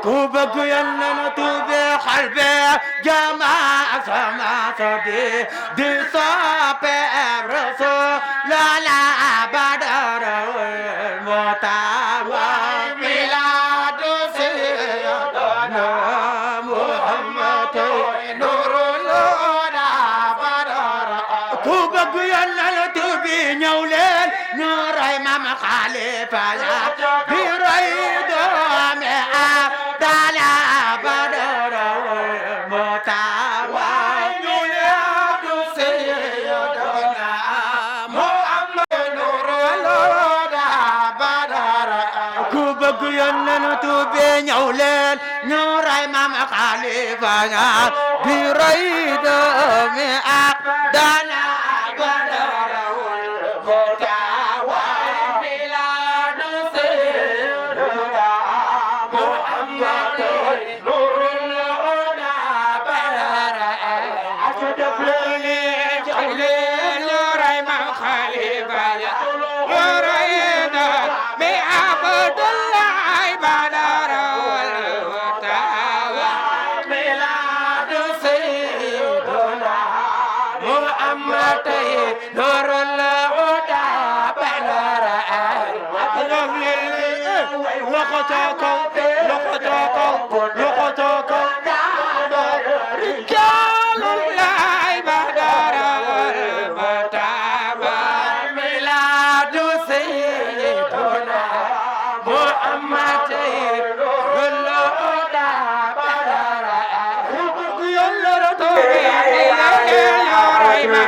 كوبك يلا نتوبي قلبي جماعة سما دي صابي رسول لا بدر المتابع ميلاد سيدنا محمد نور الهدى بدر كوبك يلا نتوبي نولين نور امام خليفة بريد توبي نولين نور امام خليفة بريد مئة دانا بدر والمتاوى بلاد سيدنا محمد نور الهدى بدر أشدف لي جولين نور امام خليفة بريد مئة بدر نور الهدى بدر لقطك رجال الله بدر المتابع ميلاد سيدنا محمد نور الهدى بدر يلا رتوبي يا ريما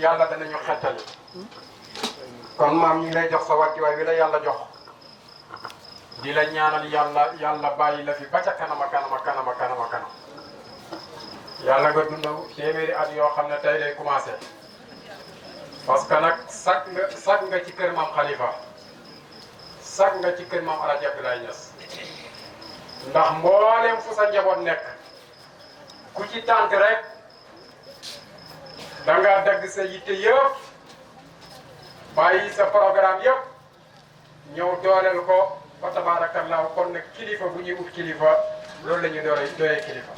yàlla danañu xettali kon maam ñi lay jox sa wàccuwaay wi la yàlla jox di la ñaanal yàlla bàyyi la fi ba ca kanama kanam yàlla nga dund téeméeri at yoo xam ne tey lay commencé parce que nag sag nga ci kër maam Khalifa sag nga ci kër maam Alaaji Abdoulaye Niass ndax mboolem fu sa njaboot nekk ku ci tànk rek da nga dagg sa yitte yëpp bàyyi sa programme yëpp ñëw dooleel ko fa tabaarakallaahu kon nag kilifa bu ñuy ut kilifa loolu la ñu doyee kilifa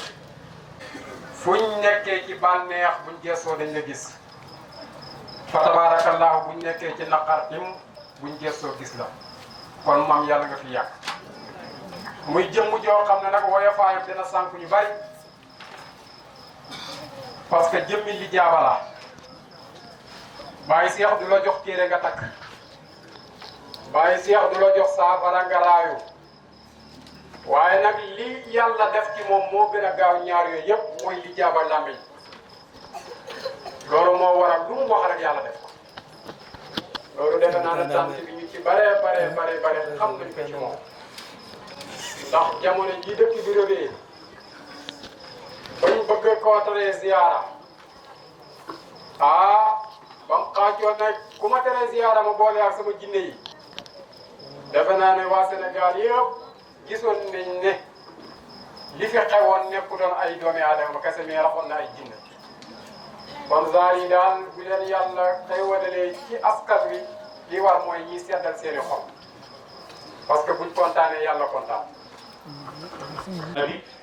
fuñ nekkee ci bànneex buñ gëstoo dañ la gis fa tabaarakallaahu buñ nekkee ci naqar tim buñ gëstoo gis la kon maam yàlla nga fi yàgg muy jëmm joo xam ne nag woyofaayam dina sànq ñu bari parce que jëmmi li jaaba la bàyyi seex du la jox téere nga takk bàyyi seex du la jox saafara nga raayu waaye nag li yàlla def ci moom moo gën a gaaw ñaar yooyu yëpp mooy li jaaba làmmiñ loolu moo waral lu mu wax rek yàlla def ko loolu defe naa ne tànt bi ñu ci bare xam nañ ko ci moom ndax jamono ji dëkk bi rëbee bañ bëgg koo teree ziyaara ba mu xaajoon ne ku ma teree ziyaara ma boole ak sama jinne yi defe naa ne waa Sénégal yëpp gisoon nañ ne li fi xewoon nekku doon ay doomi aadama kese mais raxoon na ay jinne kon genre yi daal bu leen yàlla xëy wadalee ci askan wi li war mooy ñiy seddal seeni xol parce que buñ kontaanee yàlla kontaan.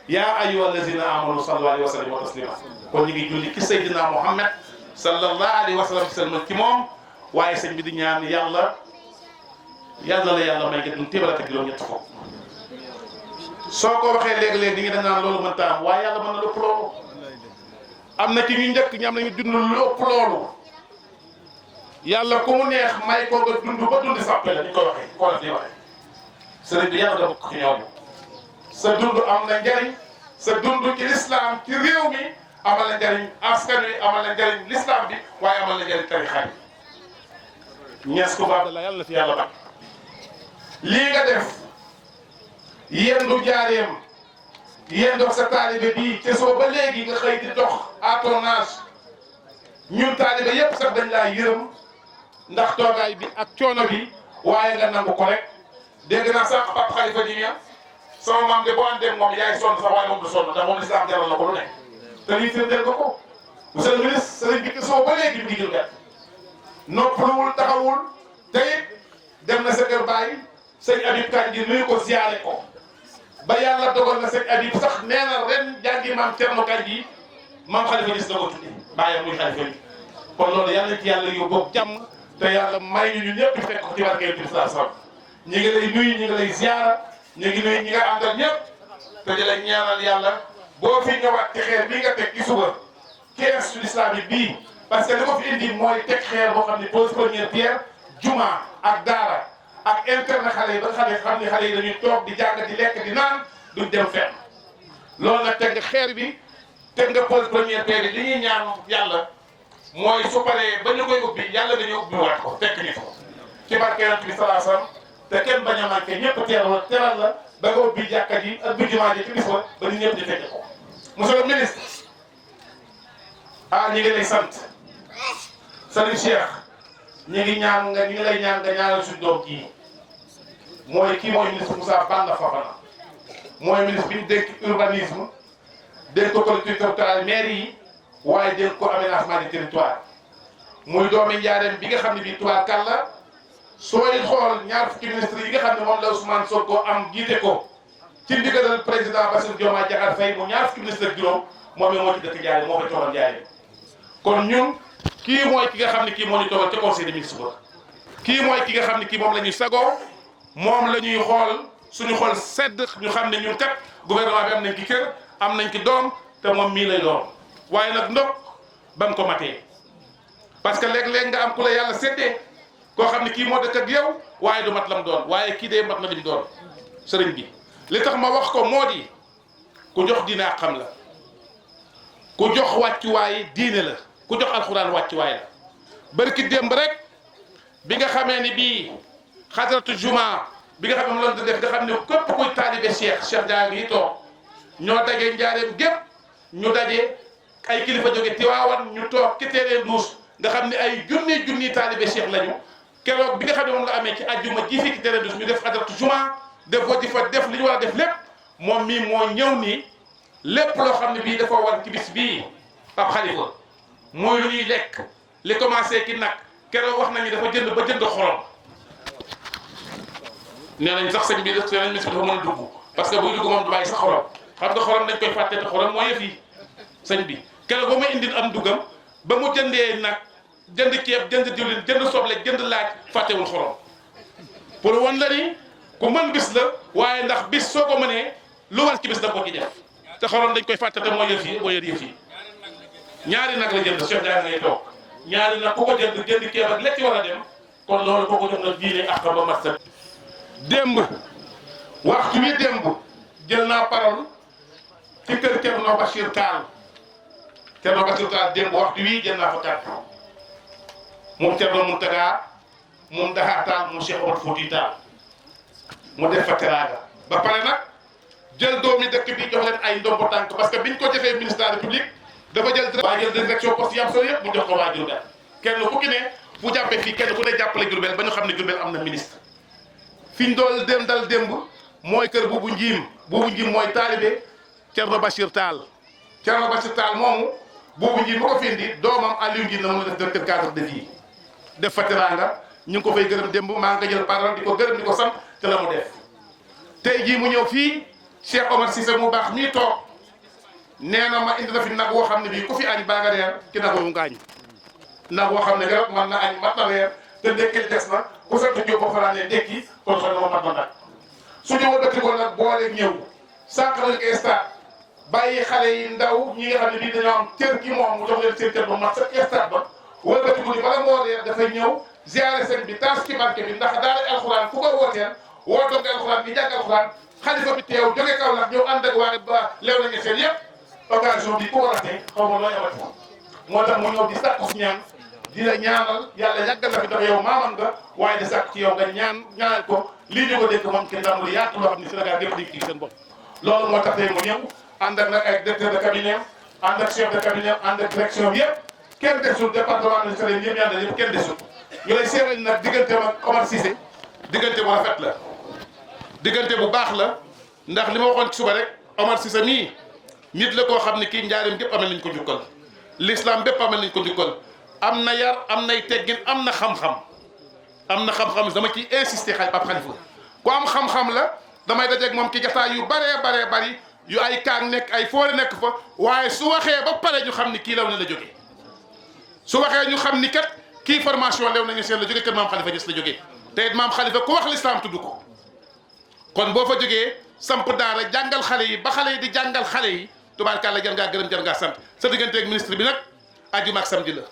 yaa ayyuha allazina amanu sallu alayhi wa sallimu taslima kon ñu ngi julli ci Seydina Muhammad sallallahu alayhi wa sallam ci moom waaye sëñ bi di ñaan yàlla la yàlla may nga dun téeméer ak juróom-ñett fukk soo ko waxee léegi-léegi di nga naan loolu mënta am waaye yàlla mën na lépp loolu am na ci ñu njëkk ñi am nañu dund lu ëpp loolu yàlla ku mu neex may ko nga dund ba dund sàppe la ñu koy waxee ko la di waxee sëriñ bi yàlla da bokk ci ñooñu sa dund am na njariñ sa dund ci lislaam ci réew mi amal na njariñ askan wi amal na njariñ lislaam bi waaye amal na njariñ tarixa bi ñees ku baax la yàlla na fi yàlla baax lii nga def yendu jaareem yendoog sa taalibe bii te soo ba léegi nga xëy di dox à ton âge ñun taalibe yépp sax dañ laa yërëm ndax toogaay bi ak coono bi waaye nga nangu ko rek dégg naa sànq Papa Khalifa di ñaan sama maam de boo àndee moom yaay sonn sax waaye moom du sonn ndax moom lislaam jaral na ko lu ne te lii firndeel nga ko monsieur le ministre sëriñ bi te soo ba léegi mi ngi jël gerte noppaluwul taxawul te it dem na sa kër bàyyi sëñ Habib Kandji nuyu ko ziyaare ko ba yàlla dogal na sëñ Habib sax nee na ren jàngi maam Thierno Kandji maam Khalifa gis na ko tudde bàyyam muy Khalifa bi kon loolu yàlla ci yàlla yóbbu jàmm te yàlla may ñu ñun ñëpp fekk ko ci barke bi sallallahu alayhi wasallam ñi ngi lay nuyu ñi ngi lay ziyaara ñu ngi nuyu ñi nga àndal ñëpp te di la ñaanal yàlla boo fi ñëwaat ci xeer bii nga teg ci suba keesu islamique bii parce que li ko fi indi mooy teg xeer boo xam ne pose première pierre juma ak daara ak internet xale yi ba xale xam ne xale yi dañuy toog di jàng di lekk di naan duñ dem fenn loolu nag teg nga xeer bi teg nga pose première pierre bi li ñuy ñaan yàlla mooy su paree ba ñu koy ubbi yàlla dañuy ubbi waat ko fekk ni ko ci barke Yonent bi sallallahu alayhi wasallam te kenn bañ a manqué ñëpp teral la ba nga ubbi jàkka ji ak bi jumaa ji ci bis ba ba ñu ñëpp di fekk ko monsieur le ministre ñi ngi lay sant Serigne Cheikh ñi ngi lay ñaan nga ñaanal suñu doom kii mooy ministre Moussa Balla Fofana mooy ministre bi ñu dénk urbanisme dénk ko collectivité territoriale maire yi waaye dénk ko aménagement du territoire muy doomi njaareem bi nga xam ne bii tubaab kàlla sooy xool ñaar fukki ministre yi nga xam ne moom la Ousmane Sonko am jiite ko ci ndigalal président Bassirou Diomaye Diakhar Faye mu ñaar fukki ministre ak juróom moom moo ci dëkk Njaaréem moo koy toogal Njaaréem kon ñun kii mooy ki nga xam ne kii moo ñu toogal ca conseil des ministres ba kii mooy ki nga xam ne kii moom la ñuy sagoo moom la ñuy xool suñu xool sedd ñu xam ne ñun kat gouvernement bi am nañ ki kër am nañ ki doom te moom mii lay doon waaye nag ndok ba mu ko matee parce que léeg-léeg nga am ku la yàlla séddee koo xam ne kii moo dëkk ak yow waaye du mat lam doon waaye kii dee mat na lim doon sëriñ bi li tax ma wax ko moo di ku jox diine ak xam la ku jox wàccuwaay diine la ku jox alxuraan wàccuwaay la barki démb rek bi nga xamee ni bii xadratu juma bi nga xam ne moom la def nga xam ne képp kuy taalibe Cheikh Dia ngi toog ñoo dajee njaareem gépp ñu daje ay kilifa jóge Tiwaawan ñu toog ci terrain douce nga xam ne ay junni taalibe Cheikh lañu keroog bi nga xam ne moom la amee ci àjjuma ji fii ci terrain douce ñu def xadratu juma def ko di fa def li ñu war a def lépp moom mii moo ñëw nii lépp loo xam ne bii dafa war ci bis bii ab xalifa mooy lu ñuy lekk li commencé ki nag keroog wax nañu dafa jënd ba jënd xorom nee nañ sax sëñ bi nee nañ mis bi dafa mën a dugg parce que buy dugg moom du bàyyi sax xorom xam nga xorom dañ koy fàtte te xorom moo yëf yi sëñ bi keroog ba may indil am duggam ba mu jëndee nag jënd ceeb jënd diwlin jënd soble jënd laaj fàttewul xorom pour wan la ni ku mën bis la waaye ndax bis soo ko mënee lu war ci bis da ko ci def te xaroon dañ koy fàtte te moo yëf yi moo yor yëf yi ñaari nag la jënd Cheikh Ndiaye ngay toog ñaari nag ku ko jënd keeb ak lekk war a dem kon loolu kooku jox na diine ak ba mat sa démb waxtu wi démb jël naa parole ci kër Thierno Bachir Tall démb waxtu wi jël naa fa kàddu moom Thierno Mountaga moom Daha Tall moom Cheikh Omar Fouti Tall mu def fa teraanga ba pare nag jël doomi dëkk bi jox leen ay ndombo tànk parce que biñ ko defee ministre de la République dafa jël direction poste yam solo yëpp mu jox ko waa Diourbel kenn ku ki ne bu jàppee fii kenn ku ne jàppale Diourbel ba ñu xam ne Diourbel am na ministre fi ñu doon dem dal démb mooy kër Boubou Njim mooy taalibe Thierno Bachir Tall moomu Boubou Njim mu ko fi indi doomam Aliou Njim na mu def directeur cadre de vie def fa teraanga ñu ngi ko fay gërëm démb maa ngi ko jël parole di ko gërëm di ko sant te la mu def tey jii mu ñëw fii Cheikh Omar Cissé mu baax mii toog nee na ma indi na fi nag woo xam ne bii ku fi añ baa nga reer ki nag woo nga añ nag woo xam ne garab man na añ mat na reer te ndékkil des na ku sant Diop ba fanaanee ndékki kon xam ne ma mat na nag su ñu wëkkati ko nag booleeg ñëw sànq nañu ko stade bàyyi xale yi ndaw ñi nga xam ne bii dañoo am cër gi moom mu jox leen seen cër ba mat sa stade ba wëkkati ko ni bala moo reer dafay ñëw ziare sëñ bi taas ci barke bi ndax daara alxuraan fu ko wooteel wootoo nga alxuraan bi jàng alxuraan xalifa bi teew jóge kaw nag ñëw ànd ak waa ba leew nañu seen yëpp occasion bi ku ko ratee xaw ma looy amati moo tax mu ñëw di sàkku si ñaan di la ñaanal yàlla yàggal la fi ndax yow maamam nga waaye di sàkku ci yow nga ñaanal ko lii ñu ko dégg moom kenn daamul yaatu loo xam ne Sénégal yëpp di ci seen bopp loolu moo tax tey mu ñëw ànd ak nag ay directeur de cabinet ànd ak chef de cabinet ànd ak direction bi yëpp kenn desul département de Saloum yëpp yàlla yëpp kenn desul ñu lay seeral nag diggante ak Omar Cissé diggante bu rafet la diggante bu baax la ndax li ma waxoon ci suba rek Omar Cissé mii nit la koo xam ne kii njaareem gépp amel nañ ko njukkal l'islam bépp amel nañ ko njukkal am na yar am nay teggin am na xam-xam dama ciy insister ab xalifa ku am xam-xam la damay dajeeg moom ki jataay yu baree bari yu ay kaang nekk ay foore nekk fa waaye su waxee ba pare ñu xam ni kii law na la jógee su waxee ñu xam ni kat kii formation lew nañu seen la jógee kër maam Khalifa Niass la jógee te it maam Khalifa ku wax l'islam tudd ko kon boo fa jógee samp daara jàngal xale yi ba xale yi di jàngal xale yi tubaarkàlla jar ngaa gërëm jar ngaa sant sa digganteeg ministre bi nag àjjuma ak samedi la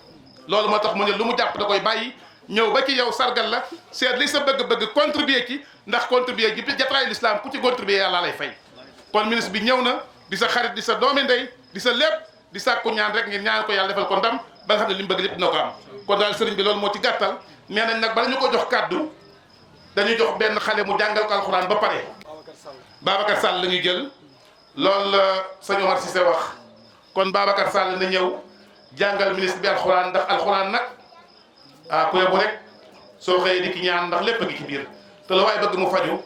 loolu moo tax mu ne lu mu jàpp da koy bàyyi ñëw ba ci yow sargal la seet li sa bëgg-bëgg contribuer ci ndax contribuer ji jataayu l'islam ku ci contribuer yàlla lay fay kon ministre bi ñëw na di sa xarit di sa doomi ndey di sa lépp di sàkku ñaan rek ngir ñaan ko yàlla defal ko ndam ba nga xam ne li mu bëgg lépp dina ko am kon daal sëriñ bi loolu moo ci gàttal nee nañ nag bala ñu ko jox kàddu dañuy jox benn xale mu jàngal ko alxuraan ba pare Babacar Sall la ñuy jël loolu la sëñ Omar Cissé wax kon Babacar Sall na ñëw jàngal ministre bi alxuraan ndax alxuraan nag ku yebu rek soo xëyee di ki ñaan ndax lépp a ngi ci biir te la waaye bëgg mu faju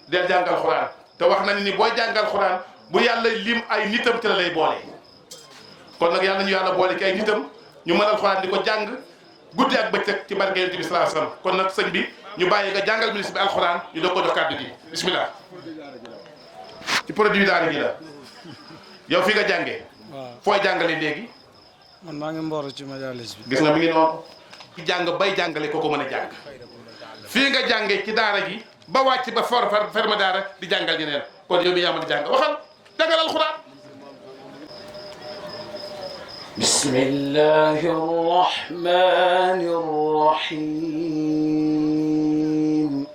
del jàngal alxuraan te wax nañ ni booy jàngal alxuraan bu yàlla lim ay nitam ci la lay boole kon nag yàlla ñu yàlla boole ci ay nitam ñu mën alxuraan di ko jàng guddi ak bëccëg ci barke Yonent bi sallallahu alayhi wasallam kon nag sëñ bi ñu bàyyi nga jàngal ministre bi alxuraan ñu doog ko jox kàddu gi bismillah ci produit daara gi la yow fi nga jàngee. waaw fooy jàngale léegi. man maa ngi mboor ci majalis bi. gis nga mi ngi noonu ci jàng bay jàngale ko mën a jàng fii nga jàngee ci daara gi ba wàcc ba ferme daara di jàngal ñeneen kon yow mi yaa mën a jàng waxal jàngal alxuraan. bismillahi rahmani rahim.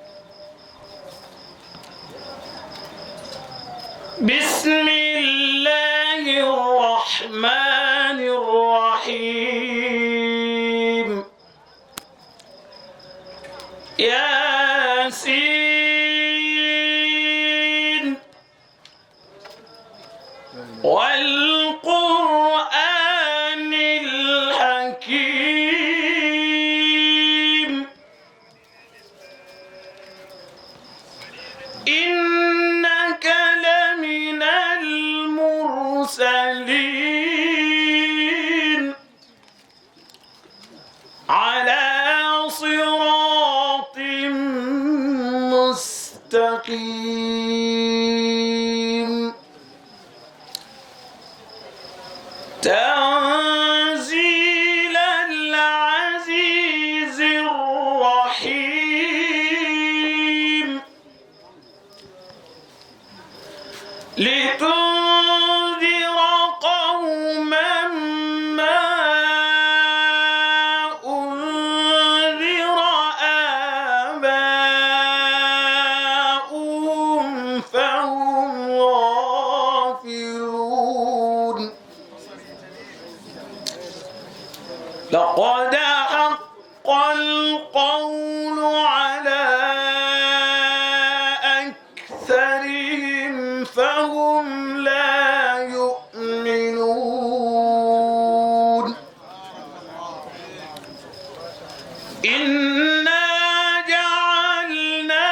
bismillahi rahmani rahim. Yasin wal Qur'anil hakim. Innaka laminal mursalin ala siratin mustaqim. تنزيل العزيز الرحيم. لتنذر قوما ما أنذر آباؤهم فهم غافلون لقد حق القول على أكثرهم فهم لا يؤمنون إنا جعلنا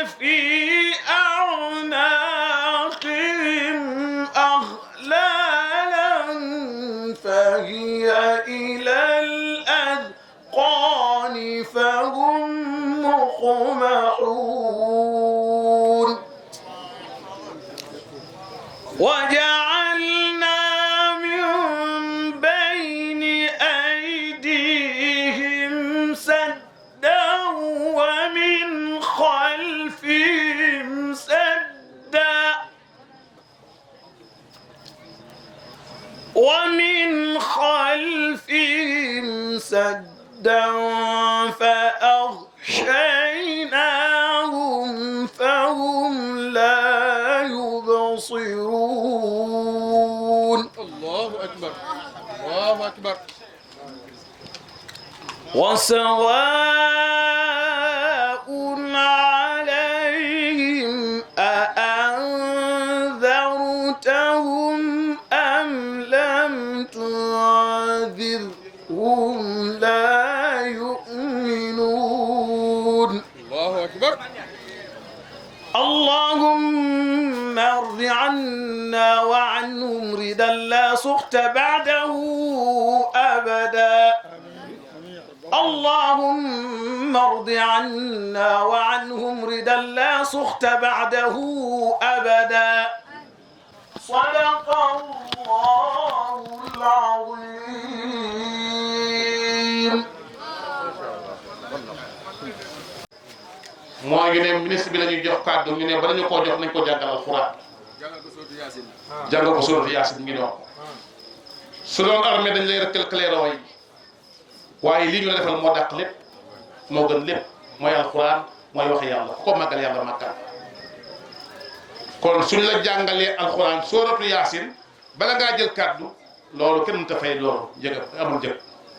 في أعناقهم أغلالا فهي إلى الأذقان فهم مقمحون وجعلنا من بين أيديهم سدا ومن خلفهم سدا فأغشيناهم فهم لا يبصرون الله أكبر الله أكبر وسواء عليهم أأنذرتهم أم لم تنذرهم لا يؤمنون الله أكبر اللهم ارض عنا وعنهم رضا لا سخط بعده أبدا اللهم ارض عنا وعنهم رضا لا سخط بعده أبدا صدق الله العظيم moo ngi ne ministre bi la ñuy jox kàddu ñu ne bala ñu koo jox nañ ko jàngal alxuraan jàngal ko sóoratu Yaasin ngi ne wax su doon armée dañ lay rëkkal clairon yi waaye lii ñu la defal moo dàq lépp moo gën lépp mooy alxuraan mooy wax yàlla ku ko màggal yàlla màggal kon suñ la jàngalee alxuraan sóoratu Yaasin bala ngaa jël kàddu loolu kenn mënut a fay loolu njëg amul njëg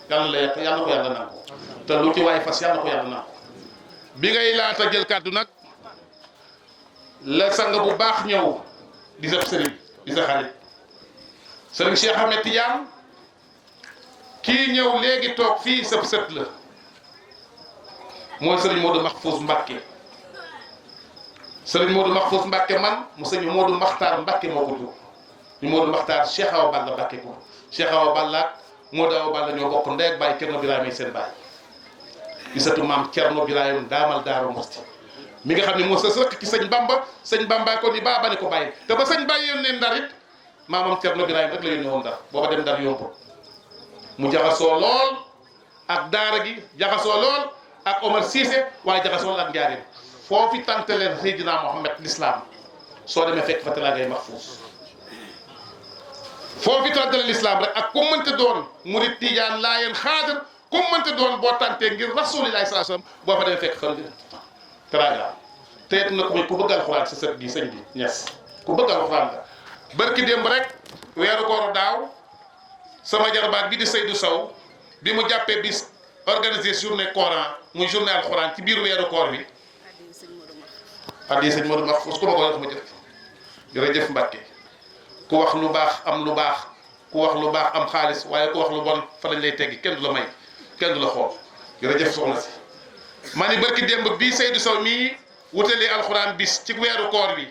yàlla la yàlla ko yàlla nangu te lu ci waay fas yàlla ko yàlla nangu bi ngay laata jël kàddu nag la sang bu baax ñëw di sa sëriñ di sa xarit sëriñ Cheikh Ahmed Tidiane kii ñëw léegi toog fii sëb sët la mooy sëriñ Modou Mahfouz Mbacké sëriñ Modou Mahfouz Mbacké man mu sëriñ Modou Makhtar Mbacké moo ko jur ñu Modou Makhtar Cheikh Awa Balla Mbacké ko Cheikh Awa Balla ak Modou Awa Balla ñoo bokk ndey ak baay Cerno Birahim seen baay di sëtu maam Cerno Birahim daamal Daaru Musti mi nga xam ne moo sës rëkk ci sëñ Bamba ko ni baa ba ne ko bàyyi te ba sëñ bàyyi yónnee Ndar it maamam Cerno Birahim rek la yónnee woon Ndar booba dem Ndar yombul mu jaxasoo lool ak daara gi jaxasoo lool ak Omar Cissé waaye jaxasoo lool ak Njaaréem foofi tante leen Seydina Mohamed l'islam soo demee fekk fa Talla Gaye Mahfouz foofi tante leen l'islam rek ak ku mënta doon murid Tijaan Laayeen Xaadir ku mënta doon boo tantee ngir rasulillahi sallallahu alayhi wasallam boo fa demee fekk fa teraanga teet na ko muy ku bëgg alxuraan sa sët bi sëñ bi ñes ku bëgg alxuraan la barki démb rek weeru kooru daaw sama jarbaat bi di Seydou Sow bi mu jàppee bis organiser journée Coran muy journée alxuraan ci biir weeru koor bi addi sëñ Modou Mahfouz ku ma ko wax ma jëf jërëjëf Mbàkke ku wax lu baax am lu baax ku wax lu baax am xaalis waaye ku wax lu bon fa lañ lay teggi kenn du la may kenn du la xool jërëjëf soxna si ma ni barki démb bii Seydou Sow mii wutalee alxuraan bis ci weeru koor bi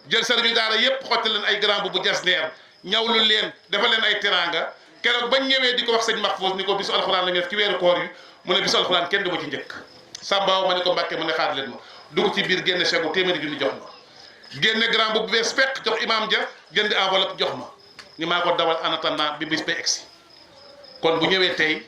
jël sëriñu daara yépp xotti leen ay grand bu jasneer ñawlu leen defal leen ay teraanga keroog bañ ñëwee di ko wax sëñ Mahfouz ni ko bisu alxuraan la ñu def ci weeru koor yi mu ne bisu alxuraan kenn du ma ci njëkk sàmbaaw ma ne ko Mbàkke mu ne xaar leen ma dugg ci biir génne chèque bu téeméeri junni jox ma génne grand bu bees fekk jox imam ja jënd enveloppe jox ma ni maa ko dawal en attendant bi bis bay egsi kon bu ñëwee tey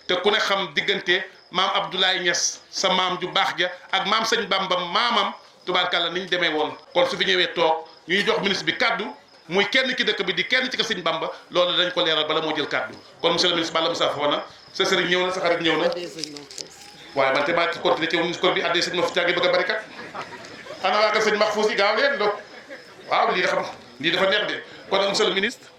te ku ne xam diggante maam Abdoulaye Niass sa maam ju baax ja ak maam sëñ Bamba maamam tubaarkàlla ni ñu demee woon kon su fi ñëwee toog ñuy jox ministre bi kaddu muy kenn ci dëkk bi di kenn ci kër sëñ Bamba loolu dañ ko leeral bala moo jël kaddu kon monsieur le ministre Balla Moussa Fofana sa sëriñ ñëw na sa xarit ñëw na waaye man te maa ci continué ci ministre bi addee sëñ ma fi jàngi bëgg a bari kat ana waa kër sëñ Mahfouz yi gaaw leen do waaw lii dafa neex de kon nag monsieur le ministre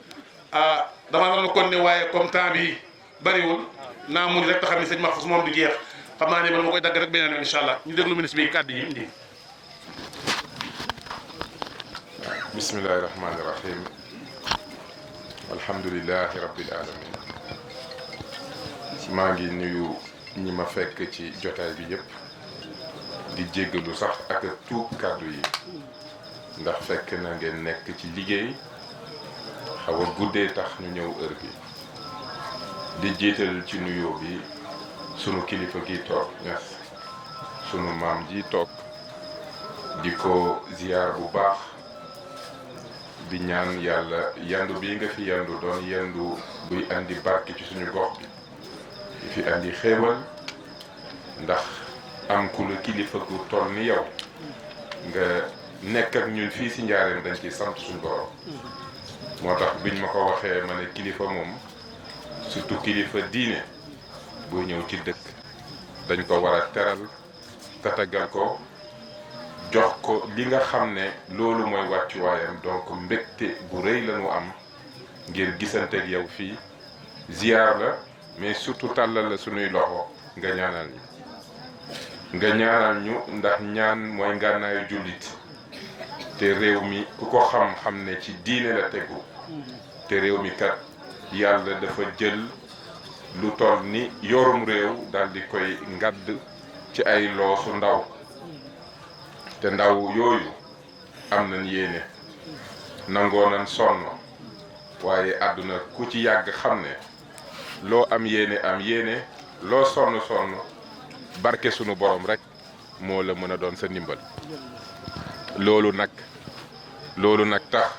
damaa doon kon ne waaye comme temps bi bariwul naa muñ rek te xam ne sëñ Mahfouz moom du jeex xam naa ne man ma koy dagg rek beneen incha allah ñu déglu ministre bi kàddu yi indi. bismillahi rahmaani rahim alhamdulilahi rabbil alamin maa ngi nuyu ñi ma fekk ci jotaay bi yëpp di jéggalu sax ak tuub kàddu yi ndax fekk na ngeen nekk ci liggéey xaw a guddee tax ñu ñëw heure bi di jiital ci nuyoo bi sunu kilifa gi toog ñas sunu maam ji toog di ko ziyaar bu baax di ñaan yàlla yandu bii nga fi yandu doon yandu buy andi barke ci suñu gox bi di fi andi xéewal ndax am ku la kilifa gu toll ni yow nga nekk ak ñun fii si njaareem dañ ci sant suñu borom moo tax biñ ma ko waxee ma ne kilifa moom surtout kilifa diine boo ñëw ci dëkk dañ ko war a teral tatagal ko jox ko li nga xam ne loolu mooy wàccuwaayam donc mbégte bu rëy la ñu am ngir gisanteeg yow fii ziyaar la mais surtout tàllal la suñuy loxo nga ñaanal ñu ndax ñaan mooy ngànnaayu jullit te réew mi ku ko xam ne ci diine la tegu te réew mi kat yàlla dafa jël lu toll ni yorum réew daal di koy ngadd ci ay loosu ndaw te ndaw yooyu am nañ yéene nangoo nañ sonn waaye àdduna ku ci yàgg xam ne loo am yéene loo sonn barke sunu borom rek moo la mën a doon sa ndimbal loolu nag tax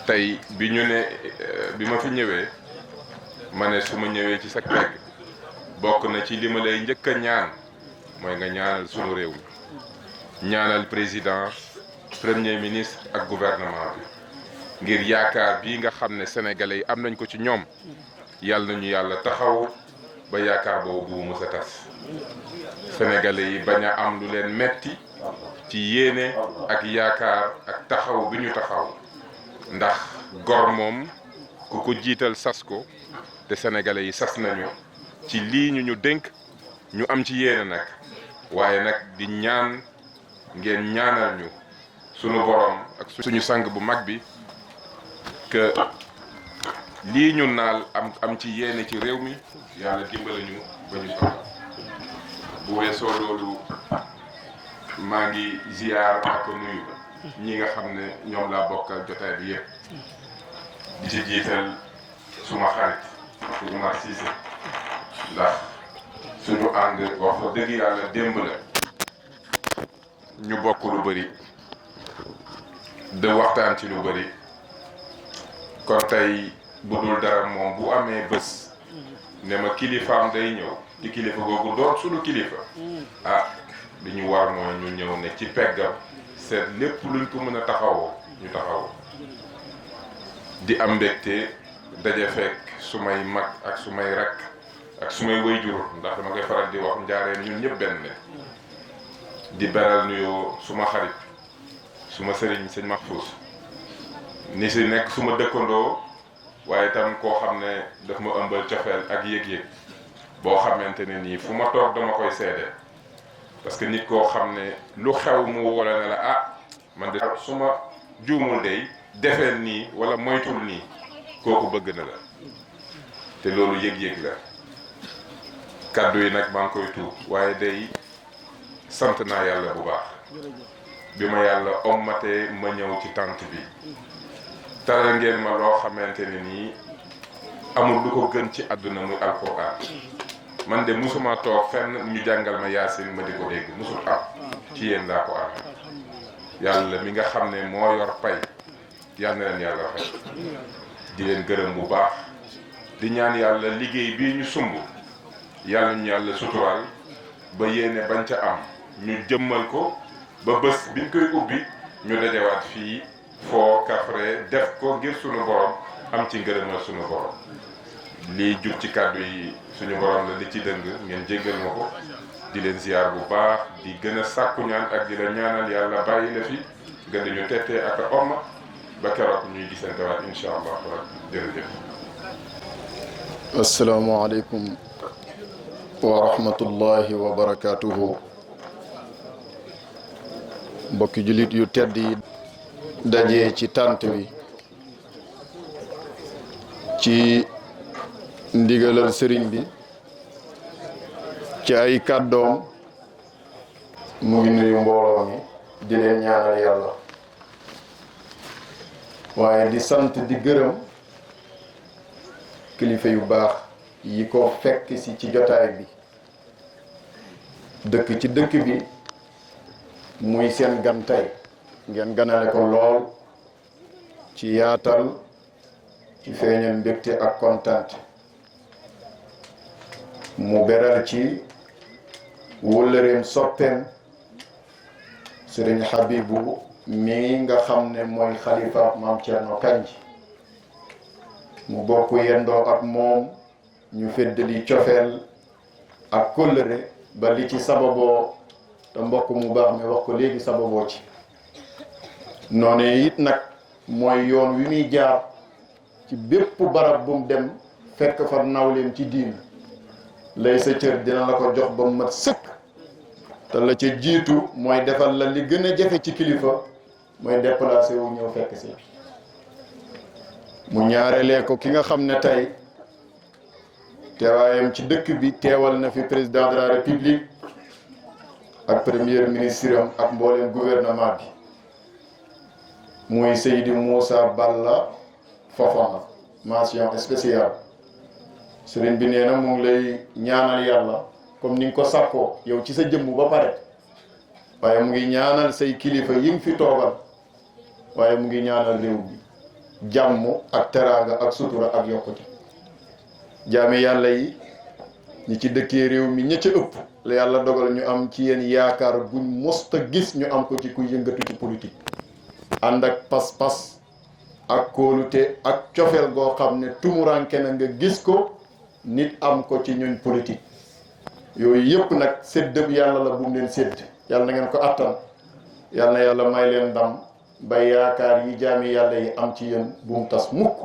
tey bi ma fi ñëwee ma ne su ma ñëwee ci sa pegg bokk na ci li ma lay njëkk a ñaan mooy nga ñaanal sunu réew mi ñaanal président premier ministre ak gouvernement bi ngir yaakaar bii nga xam ne sénégalais yi am nañ ko ci ñoom yàlla nañu yàlla taxaw ba yaakaar boobu bu mës a tas sénégalais yi bañ a am lu leen metti ci yéene ak yaakaar ak taxaw bi ñu taxaw ndax gor moom ku ko jiital sas ko te sénégalais yi sas nañu ci lii ñu dénk ñu am ci yéene nag waaye nag di ñaan ngeen ñaanal ñu sunu borom ak suñu sang bu mag bi que lii ñu naal am ci yéene ci réew mi yàlla dimbali ñu ba ñu soxla bu weesoo loolu maa ngi ziyaar ak nuyu ñi nga xam ne ñoom laa bokkal jotaay bi yëpp di ci jiital suma xarit suñu Mar Cissé ndax suñu ànd wax fa dëgg yàlla démb la ñu bokk lu bëri de waxtaan ci lu bëri kon tey bu dul dara moom bu amee bés ne ma kilifaam day ñëw ci kilifa googu doon suñu kilifa li ñu war mooy ñu ñëw ne ci peggam seet lépp luñ ko mën a taxawoo ñu taxawoo di am mbégte daje fekk su may mag ak su may rakk ak su may wayjur ndax dama koy faral di wax njaareen ñun ñëpp benn ne di beral nuyoo suma xarit suma sëriñ sëñ Mahfouz ni si nekk suma dëkkandoo waaye tam koo xam ne daf ma ëmbal cofeel ak yëg-yëg boo xamante ne nii fu ma toog dama koy seede parce que nit koo xam ne lu xew mu wala ne la man de su ma juumul day defeel nii wala moytul nii kooku bëgg na la te loolu yëg-yëg la kàddu yi nag maa ngi koy tuub waaye day sant naa yàlla bu baax bi ma yàlla ommatee ma ñëw ci tànt bi taral ngeen ma loo xamante ne nii amul lu ko gën ci àdduna muy alquran man de musuma toog fenn ñu jàngal ma yaasin ma di ko dégg musul am ci yéen laa ko am yàlla mi nga xam ne moo yor pay yal na leen yàlla fay di leen gërëm bu baax di ñaan yàlla liggéey bii ñu sumb yàlla ñu yàlla suturaal ba yéene bañ ca am ñu jëmmal ko ba bés biñ koy ubbi ñu dajewaat fii foo kafre def ko ngir sunu borom am ci ngërëmal sunu borom lii jub ci kàddu yi suñu borom la li ci dëng ngeen jéggal ma ko di leen ziar bu baax di gën a sàkku ñaan ak di la ñaanal yàlla bàyyi la fi gën ñu tettee ak a omma ba keroog ñuy gisante waat incha allah jërëjëf. asalaamaaleykum wa rahmatullahi wa barakaatuhu. mbokki jullit yu tedd yi dajee ci tànt bi ci ndigalal sëriñ bi ci ay kàddoom mu ngi nuyu mbooloo mi di leen ñaanal yàlla waaye di sant di gërëm kilifa yu baax yi ko fekk si ci jotaay bi dëkk ci dëkk bi muy seen gan tey ngeen ganale ko lool ci yaatal ci feeñal mbégte ak kontaante mu beral ci wóllëreem soppeem sëriñ Habibu mi nga xam ne mooy xalifa maam Cerno Kanji mu bokk yendoo ak moom ñu feddali cofeel ak kóllëre ba li ci sababoo te mbokk mu baax mi wax ko léegi sababoo ci noone it nag mooy yoon wi muy jaar ci bépp barab bu mu dem fekk fa nawleem ci diin lay sa cër dina la ko jox ba mu mat sëkk te la ca jiitu mooy defal la li gën a jafe ci kilifa mooy déplacé wu ñëw fekk si mu ñaarelee ko ki nga xam ne tey teewaayam ci dëkk bi teewal na fi président de la république ak premier ministre am ak mboolem gouvernement bi muy Seydi Moussa Balla Fofana mention spéciale sëriñ bi nee na mu ngi lay ñaanal yàlla comme ni nga ko sàkkoo yow ci sa jëmm ba pare waaye mu ngi ñaanal say kilifa yi nga fi toogal waaye mu ngi ñaanal réew bi jàmm ak teraanga ak sutura ak yokkute jaami yàlla yi ñi ci dëkkee réew mi ña ca ëpp la yàlla dogal ñu am ci yéen yaakaar buñ mosta gis ñu am ko ci kuy yëngatu ci politique ànd ak pas-pas ak kóolute ak cofeel goo xam ne tumuranke na nga gis ko nit am ko ci ñuñ politique yooyu yëpp nag séddëb yàlla la bu mu leen sédd yàlla na ngeen ko attan yàlla na yàlla may leen ndam ba yaakaar yi jaami yàlla yi am ci yéen bu mu tas mukk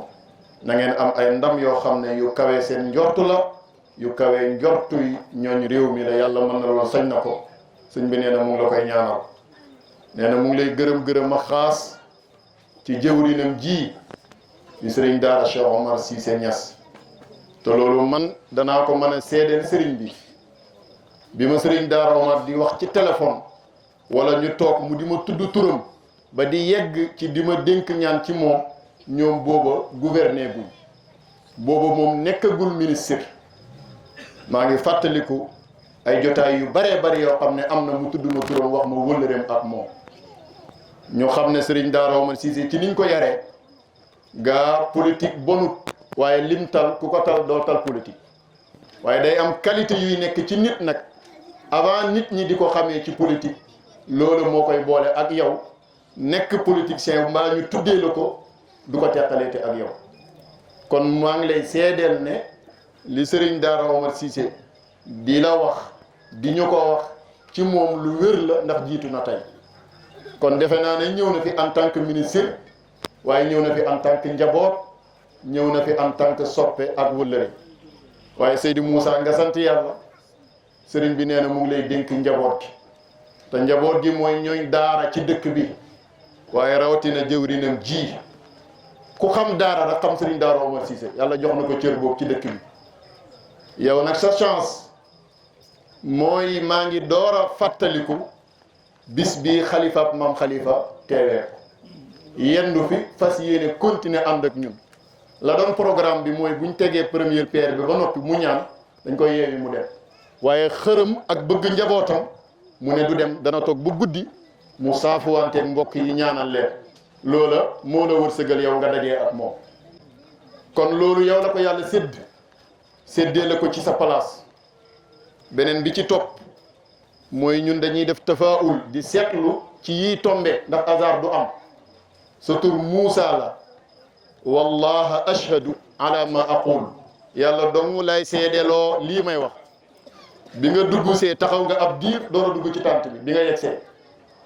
na ngeen am ay ndam yoo xam ne yu kawee seen njortu la yu kawee njortu yi ñooñ réew mi la yàlla mën na loolu sañ na ko sëñ bi nee na mu ngi la koy ñaanal nee na mu ngi lay gërëm a xaas ci jëwrinam ji di sëriñ daara Cheikh Omar Cissé Niass te loolu man danaa ko mën a seedeel sëriñ bi ma sëriñ daara Omar di wax ci téléphone wala ñu toog mu di ma tudd turam ba di yegg ci di ma dénk ñaan ci moom ñoom booba gouverner guñ booba moom nekkagul ministre maa ngi fàttaliku ay jotaay yu baree bari yoo xam ne am na mu tudd ma turam wax ma wëllëreem ak moom ñu xam ne sëriñ daara Omar Cissé ci niñ ko yaree gaa politique bonut waaye lim tal ku ko tal doo tal politique waaye day am qualité yuy nekk ci nit nag avant nit ñi di ko xamee ci politique loolu moo koy boole ak yow nekk politicien mbaa ñu tuddee la ko du ko teqaleete ak yow kon maa ngi lay seedeel ne li sëriñ daara Omar Cissé di la wax di ñu ko wax ci moom lu wér la ndax jiitu na tey kon defe naa ne ñëw na fi en tant que ministre waaye ñëw na fi en tant que njaboot ñëw na fi en tant que soppe ak wëllëre waaye Seydi Moussa nga sant yàlla sëriñ bi nee na mu ngi lay dénk njaboot gi te njaboot gi mooy ñooy daara ci dëkk bi waaye rawatina jëwrinam ji ku xam daara rek xam sëriñ daara Omar Cissé yàlla jox na ko cër boobu ci dëkk bi yow nag sa chance mooy maa ngi door a fàttaliku bis bi xalifa maam xalifa teewee ko yendu fi fas yéene continuer ànd ak ñun la doon programme bi mooy buñ tegee première pierre bi ba noppi mu ñaan dañ koy yeewi mu dem waaye xërëm ak bëgg njabootam mu ne du dem dana toog ba guddi mu saafuwanteeg mbokk yi ñaanal leen loola moo la wërsëgal yow nga dajee ak moom kon loolu yow la ko yàlla séddee la ko ci sa place beneen bi ci topp mooy ñun dañuy def tafaul di seetlu ci yi tombe ndax hasard du am sa tur Muusa la wallaha ashhadu ala ma aqul yàlla dong lay seedeloo lii may wax bi nga dugg see taxaw nga ab diir door a dugg ci tànt bi nga yegsee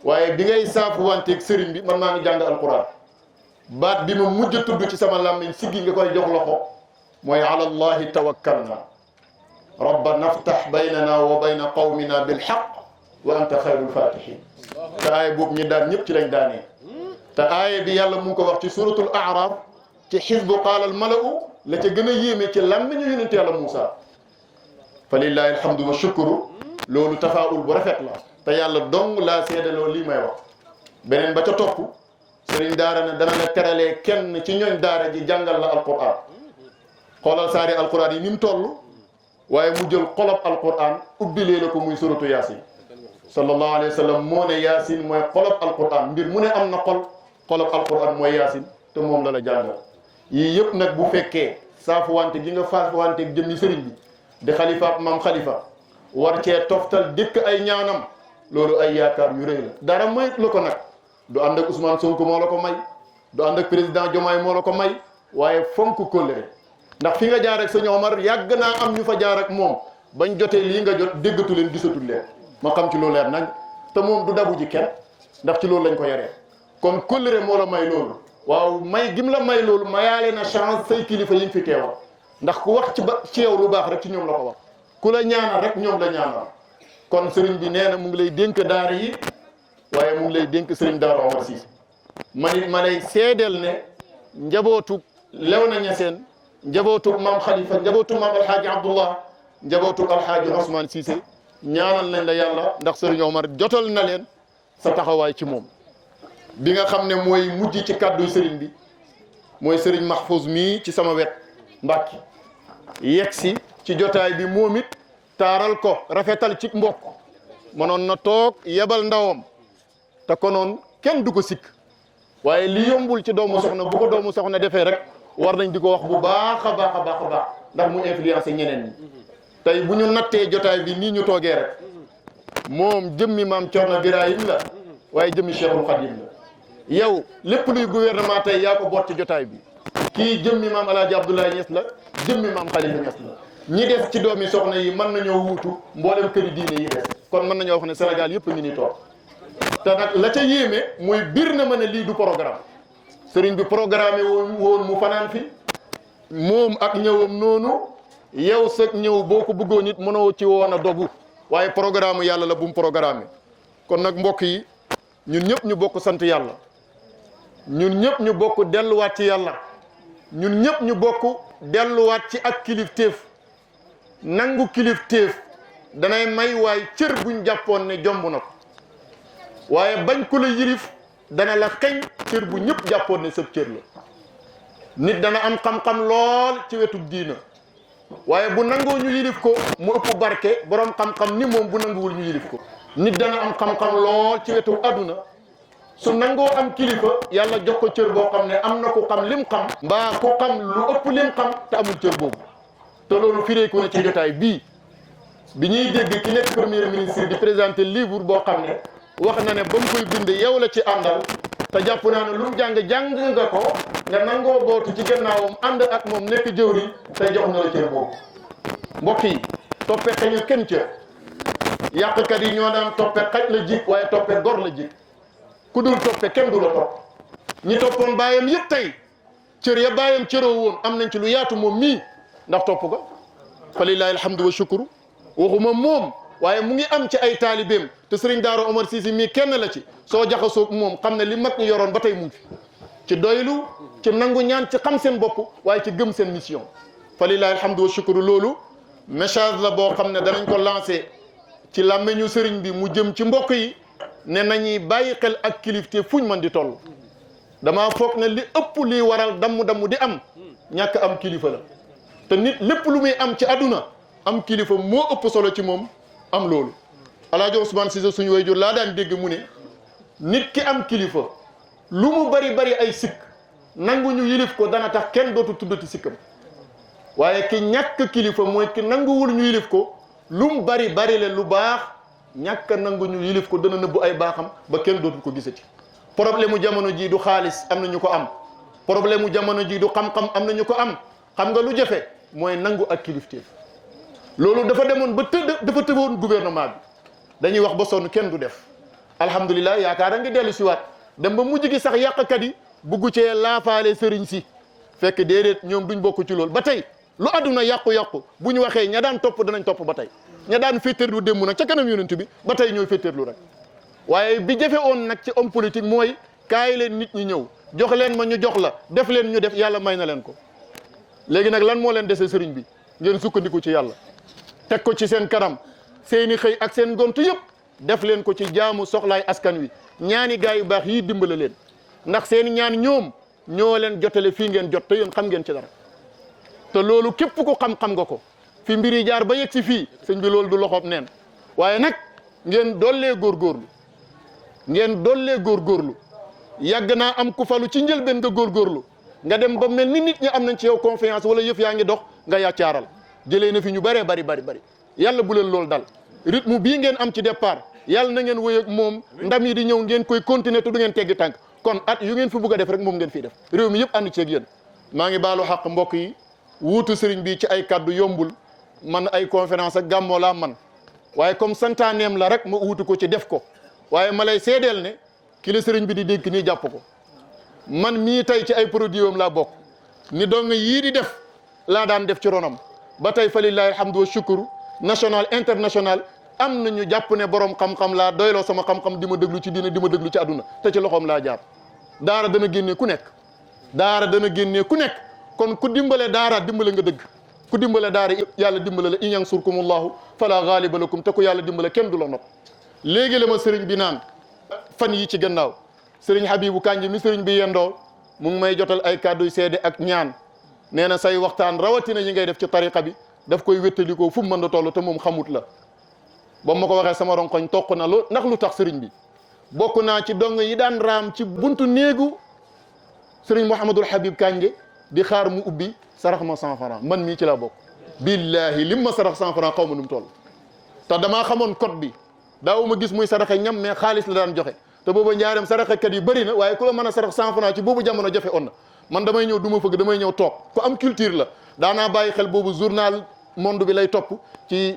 waaye bi ngay saafu wanteeg sëriñ bi man maa ngi jàng alquran baat bi ma mujj tudd ci sama làmmiñ siggi nga koy jox loxo mooy ala allahi tawakkalna rabbana aftax baynana wa bayna qawmina bilxaq wa anta xayrul fatihin te aaya boobu ñi daan ñëpp ci lañ daanee te aaya bi yàlla mu ngi ko wax ci suratul araf ci xisbu qaala al malau la ca gën a yéeme ci làmmiñu yonent yàlla Muusa fa lillahi alhamdu wa shukru loolu tafaul bu rafet la te yàlla dong laa seedaloo lii may wax beneen ba ca topp sëriñ daara ne dana la teralee kenn ci ñooñ daara ji jàngal la alquran xoolal saari alquran yi ni mu toll waaye mu jël xolob alquran ubbilee la ko muy suratu yaasin sallallahu alayhi wa sallam moo ne yaasin mooy xolob alquran mbir mu ne am na xolob alquran mooy yaasin te moom la la jàngal yii yëpp nag bu fekkee saafuwante gi nga saafuwante jëmmi sëriñ bi di xalifa maam xalifa war cee toftal dëkk ay ñaanam loolu ay yaakaar yu rëy la dara may la ko nag du ànd ak Ousmane Sonko moo la ko may du ànd ak président Diomaye moo la ko may waaye fonk kóllëre ndax fi nga jaar ak sëñ Omar yàgg naa am ñu fa jaar ak moom bañ jotee lii nga jot déggatu leen gisatul leen ma xam ci loolu leer nañ te moom du dabu ji kenn ndax ci loolu lañ ko yaree kon kóllëre moo la may loolu waaw may gim la may loolu mayaale na chance say kilifa yi nga fi teewal ndax ku wax ci yow lu baax rek ci ñoom la ko wax ku la ñaanal rek ñoom la ñaanal kon sëriñ bi nee na mu ngi lay dénk daara yi waaye mu ngi lay dénk sëriñ Daara Omar Cissé ma lay seedeel ne njabootu Léona Niassène njabootu maam Khalifa njabootu maam alhaaji Abdullah njabootu alhaaji Ousmane Cissé ñaanal nañ la yàlla ndax sëriñ Omar jotal na leen sa taxawaay ci moom bi nga xam ne mooy mujj ci kàddu sëriñ bi mooy sëriñ Mahfouz mii ci sama wet Mbàkke yegg si ci jotaay bi moom it taaral ko rafetal ci mbokk mënoon na toog yebal ndawam te konoon kenn du ko sikk waaye li yombul ci doomu soxna bu ko doomu soxna defee rek war nañ di ko wax bu baax a baax a baax a baax ndax mu influencé ñeneen ñi tey bu ñu nattee jotaay bi nii ñu toogee rek moom jëmmi maam Cerno Birahim la waaye jëmmi Cheikhul Khadim la yow lépp luy gouvernement tey yaa ko boot ci jotaay bi kii jëmmi maam Alaaji Abdoulaye Niass la jëmmi maam Khalifa Niass la ñi des ci doomi soxna yi mën nañoo wuutu mboolem këri diine yi des kon mën nañoo wax ne Sénégal yëpp ngi ni toog te nag la ca yéeme mooy bir na ma ne lii du programme sëriñ bi programme woon mu fanaan fi moom ak ñëwam noonu yow sag ñëw boo ko bëggoon nit mënoo ci woon a dogu waaye programme yàlla la bu mu programme kon nag mbokk yi ñun ñëpp ñu bokk sant yàlla ñun ñëpp ñu bokk delluwaat ci yàlla ñun ñëpp ñu bokk delluwaat ci ak kilifteef nangu kilifteef danay may waay cër buñ jàppoon ne jomb na ko waaye bañ ku la yilif dana la xeñ cër bu ñëpp jàppoon ne sëb cër la nit dana am xam-xam lool ci wetu diina waaye bu nangoo ñu yilif ko mu ëpp barke borom xam-xam ni moom bu nanguwul ñu yilif ko nit dana am xam-xam lool ci wetu aduna su nangoo am kilifa yàlla jox ko cër boo xam ne am na ku xam lim xam mbaa ku xam lu ëpp lim xam te amul cër boobu te loolu fireeku na ci jotaay bii bi ñuy dégg ki nekk premier ministre di présenter livre boo xam ne wax na ne ba mu koy bind yow la ci àndal te jàpp naa ne lu mu jàng nga ko nga nangoo bootu ci gannaawam ànd ak moom nekk jëwri te jox na la cër boobu mbokk yi toppe xañu kenn cër yàqkat yi ñoo daan toppe xaj la jik waaye toppe gor la jik ku dul toppe kenn du la topp ñi toppoon baayam yëpp tey cër ya baayam cëroo woon am nañ ci lu yaatu moom mii ndax topp ga fa lillahi alhamdu wa shukru waxuma moom waaye mu ngi am ci ay taalibeem te sëriñ Daara Omar Cissé mii kenn la ci soo jaxasoo moom xam ne li mag ñi yoroon ba tey mu ngi fi ci doylu ci nangu ñaan ci xam seen bopp waaye ci gëm seen mission fa lillahi alhamdu wa shukru loolu message la boo xam ne danañ ko lancé ci làmmeñu sëriñ bi mu jëm ci mbokk yi ne nañuy bàyyi xel ak kilifte fuñ mën di toll dama foog ne li ëpp liy waral damm di am ñàkk am kilifa la te nit lépp lu muy am ci àdduna am kilifa moo ëpp solo ci moom am loolu Alaaji Ousmane Cissé suñu waajur laa daan dégg mu ne nit ki am kilifa lu mu bari ay sikk nangu ñu yilif ko dana tax kenn dootu tuddati sikkam waaye ki ñàkk kilifa mooy ki nanguwul ñu yilif ko lu mu bari le lu baax ñàkk a nangu ñu yilif ko dana nëbbu ay baaxam ba kenn dootul ko gisati. problème mu jamono ji du xaalis am na ñu ko am problème mu jamono ji du xam-xam am na ñu ko am xam nga lu jafe mooy nangu ak kilifteef loolu dafa demoon ba dafa tëboon gouvernement bi dañuy wax ba sonn kenn du def alhamdulilah yaakaar a ngi dellu si waat dem ba mujj gi sax yàqkat yi bugg cee laafaale sëriñ si fekk déedéet ñoom duñ bokk ci loolu ba tey lu àdduna yàqu-yàqu bu ñu waxee ña daan topp danañ topp ba tey ña daan féeteerlu démb nag ca kanam yonent bi ba tey ñooy féeteerlu rek waaye bi jafe woon nag ci homme politique mooy kaay leen nit ñi ñëw jox leen ma ñu jox la def leen ñu def yàlla may na leen ko léegi nag lan moo leen dese sëriñ bi ngeen sukkandiku ci yàlla teg ko ci seen kanam seeni xëy ak seen gont yëpp def leen ko ci jaamu soxlaay askan wi ñaani gaay yu baax yii dimbale leen ndax seeni ñaan ñoom ñoo leen jotale fii ngeen jot te yéen xam ngeen ci dara te loolu képp ko xam-xam nga ko fi mbir yi jaar ba yegg si fii sëñ bi loolu du loxoob neen waaye nag ngeen dollee góorgóorlu yàgg naa am ku falu ci njëlbeen nga góorgóorlu nga dem ba mel ni nit ñi am nañ ci yow confiance wala yëf yaa ngi dox nga yàccaaral jëlee na fi ñu bëree bari yàlla bu leen loolu dal rythme bii ngeen am ci départ yàlla na ngeen wéy ak moom ndam yi di ñëw ngeen koy continuer te du ngeen teggi tànk kon at yu ngeen fi bugg a def rek moom ngeen fiy def réew mi yëpp ànd ci ak yéen maa ngi baalu xaq mbokk yi wuutu sëriñ bi ci ay kaddu yombul man ay conférence ak gàmmoo laa man waaye comme santaaneem la rek ma wuutu ko ci def ko waaye ma lay seedeel ne ki la sëriñ bi di dénk nii jàpp ko man mii tey ci ay produit am laa bokk ni dong yii di def laa daan def ci ronam ba tey fa lillahi alhamdu wa shukru national international am na ñu jàpp ne borom xam-xam laa doyloo sama xam-xam di ma déglu ci diina di ma déglu ci àdduna te ci loxoom laa jaar daara dana génnee ku nekk kon ku dimbale daara dimbale nga dëgg ku dimbale daara yàlla dimbale la in yansurkumullahu fala ghaliba lakum te ku yàlla dimbale kenn du la not léegi la ma sëriñ bi naan fan yi ci gannaaw sëriñ Habibu Kanji mi sëriñ bi yendoo mu ngi may jotal ay kàdduy seede ak ñaan nee na say waxtaan rawatina yi ngay def ci tariqa bi daf koy wéttalikoo fu mu mën a toll te moom xamut la ba ma ko waxee sama ronkoñ toq na lu ndax lu tax sëriñ bi bokk naa ci dong yi daan raam ci buntu néegu sëriñ Mouhamadul Habib Kanji di xaar mu ubbi sarax ma 100 francs man mii ci laa bokk billahi lim ma sarax 100 francs xaw ma nu mu toll te damaa xamoon code bi daawu ma gis muy saraxe ñam mais xaalis la daan joxe te booba njaareem saraxekat yi bëri na waaye ku la mën a sarax 100 francs ci boobu jamono jafe on na man damay ñëw du ma fëgg damay ñëw toog ku am culture la daanaa bàyyi xel boobu journal monde bi lay topp ci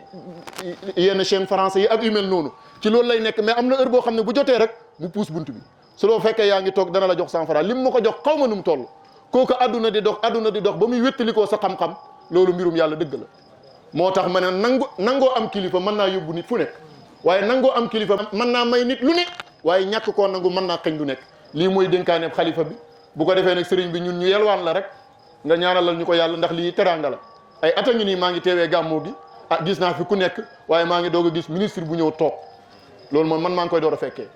yenn chaîne français yi ak yu mel noonu ci loolu lay nekk mais am na heure boo xam ne bu jotee rek mu puus bunt bi su loo fekkee yaa ngi toog dana la jox 100 francs lim ma ko jox xaw ma nu mu toll kooku adduna di dox ba muy wéttalikoo sa xam-xam loolu mbirum yàlla dëgg la moo tax ma ne nangoo am kilifa mën naa yóbbu nit fu nekk waaye nangoo am kilifa mën naa may nit lu nekk waaye ñàkk koo nangu mën naa xëñ lu nekk lii mooy dénkaaneeb xalifa bi bu ko defee nag sëriñ bi ñun ñu yelwaan la rek nga ñaanalal ñu ko yàlla ndax lii teraanga la ay ata ngi nii maa ngi teewee gàmmoo gi gis naa fi ku nekk waaye maa ngi doog a gis ministre bu ñëw toog loolu moom man maa ngi koy door a fekkee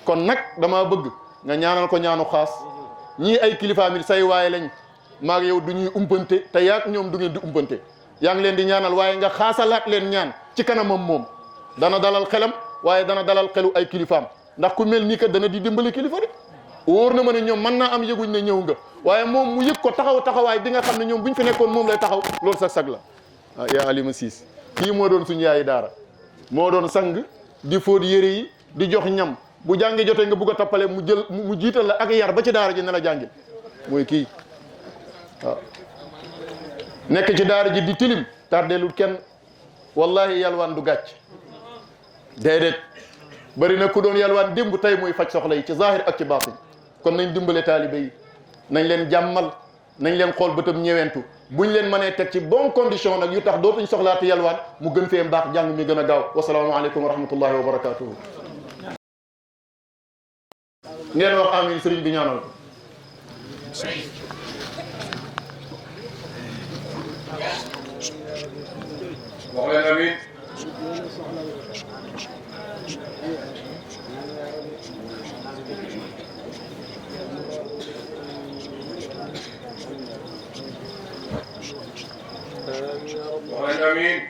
kon nag damaa bëgg nga ñaanal ko ñaanu xaas ñii ay kilifa mi say waaye lañ maag yow du ñuy umpante te yaag ñoom du ngeen di umpante yaa ngi leen di ñaanal waaye nga xaasalaat leen ñaan ci kanamam moom dana dalal xelam waaye dana dalal xelu ay kilifaam ndax ku mel nii kat dana di dimbali kilifa de wóor na ma ne ñoom mën naa am yëguñ ne ñëw nga waaye moom mu yëg ko taxawaay bi nga xam ne ñoom buñ fi nekkoon moom lay taxaw loolu sa sag la ah yaa alima siis kii moo doon suñu yaayi daara moo doon sang di fóot yére yi di jox ñam bu jàngi jotee nga bugg a tappale mu jiital la ak yar ba ci daara ji ne la jàngil mooy kii waaw nekk ci daara ji di tilim tardelul kenn wallahi yalwaan du gàcc déedéet bari na ku doon yalwaan démb tey mooy faj soxla yi ci zahir ak ci baatin kon nañ dimbale taalibe yi nañ leen jàmmal nañ leen xool bëtam ñëwentu buñ leen mënee teg ci bonne condition nag yu tax dootuñ soxlaati yalwaan mu gën fee mbaax jàng mi gën a gaaw wasalaamu aleykum wa rahmatullahi wa barakatuhu ngeen wax amin sëriñ bi ñaanal ko wax leen amin wax leen amin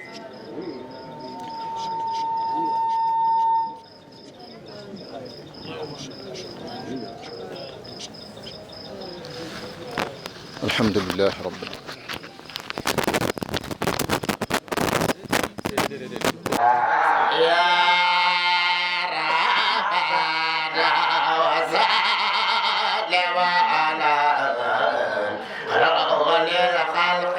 alhamdulillah rabbil يا وسلم على رسول الخلق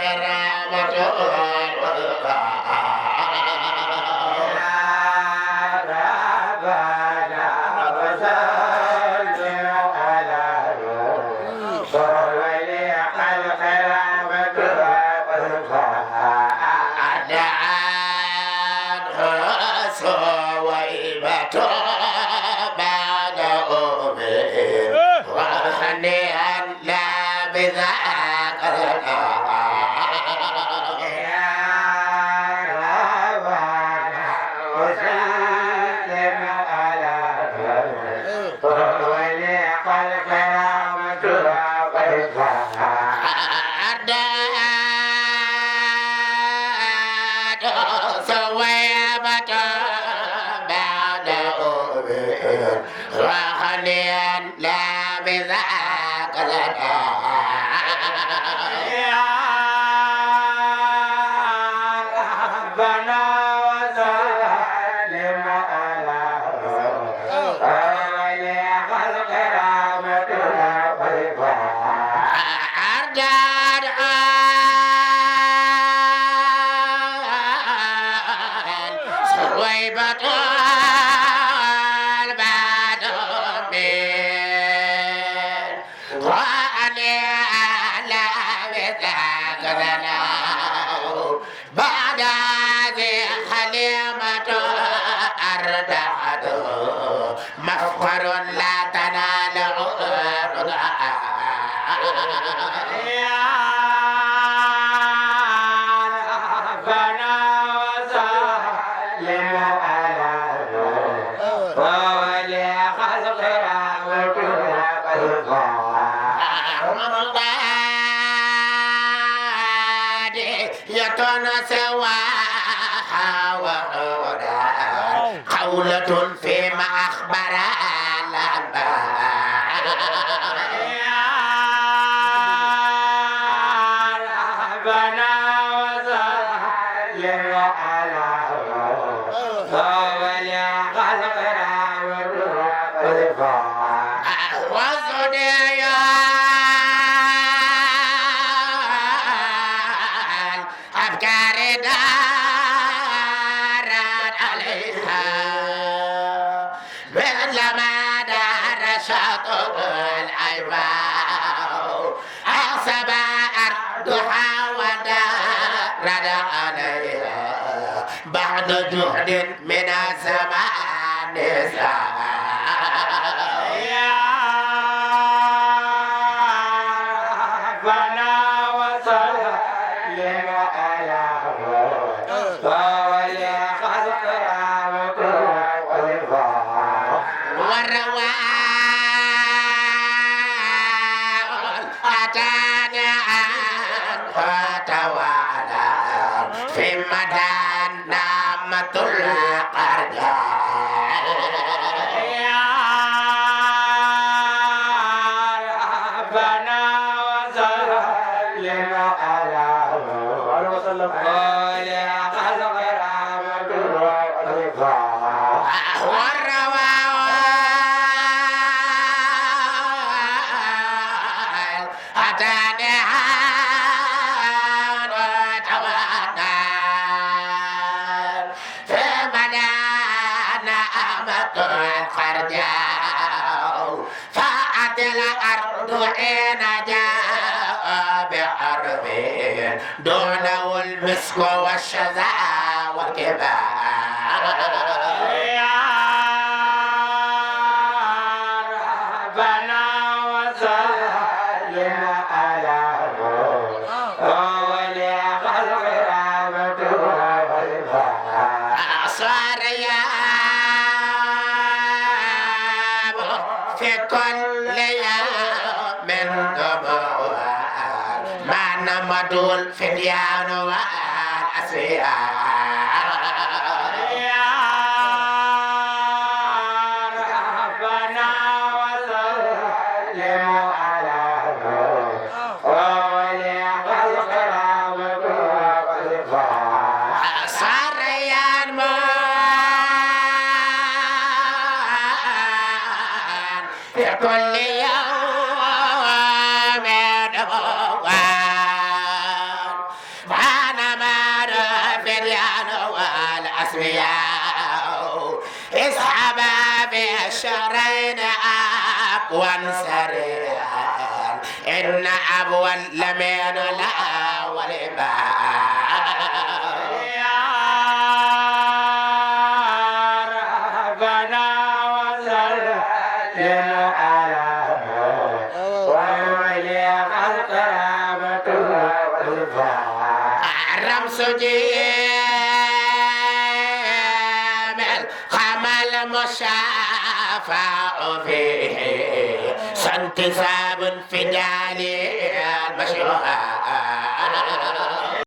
مفخر لا تنال قولة فيما أخبر بعد جهد من الزمان دونه المسك والشذا والكبار يا ربنا وسلم على أول خلق رحمته صار يا في كل يوم دموع ما نمدوا الفديان والأسيار يا ربنا وسلم على أول خلق رحمته صار ينمو في كل يوم دوان فأنا مار فريان والأسمياء اسحب بالشهرين أبوا سريعا إن أبوا لمن لا ولبان مشافع فيه سنتساب في دالي المشروع